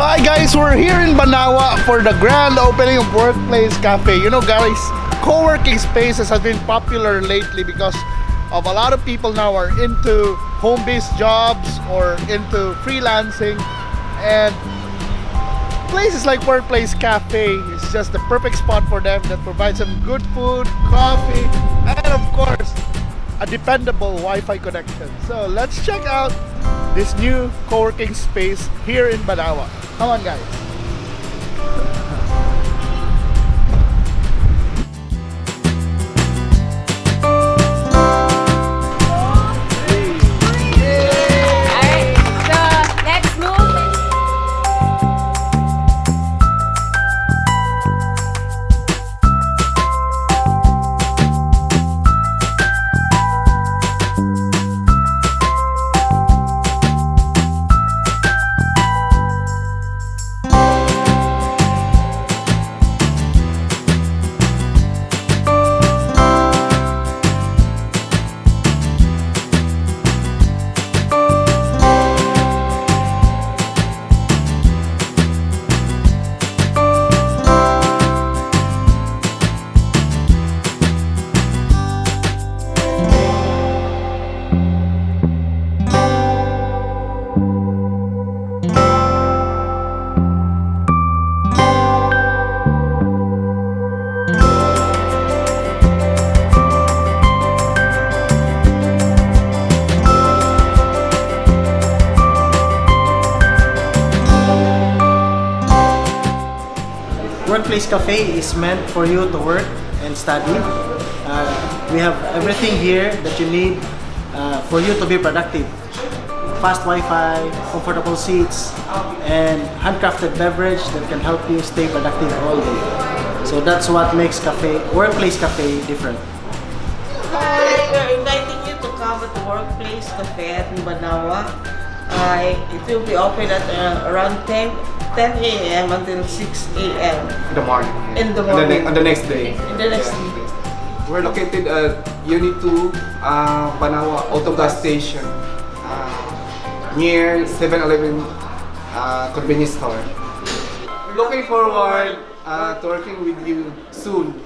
So hi guys, we're here in Banawa for the grand opening of Workplace Cafe. You know guys, co-working spaces have been popular lately because of a lot of people now are into home-based jobs or into freelancing, and places like Workplace Cafe is just the perfect spot for them that provides them good food, coffee, and of course a dependable Wi-Fi connection. So let's check out this new co-working space here in Banawa. Come on guys. Workplace Cafe is meant for you to work and study. We have everything here that you need for you to be productive. Fast Wi-Fi, comfortable seats, and handcrafted beverage that can help you stay productive all day. So that's what makes Workplace Cafe different. Hi, we're inviting you to come at the Workplace Cafe at Banawa. It will be open at around 10 a.m. until 6 a.m. In the morning. In the morning. On the next day. In the next day. We're located at Unit 2, Banawa Auto Gas Station, near 7-Eleven convenience store. Looking forward to working with you soon.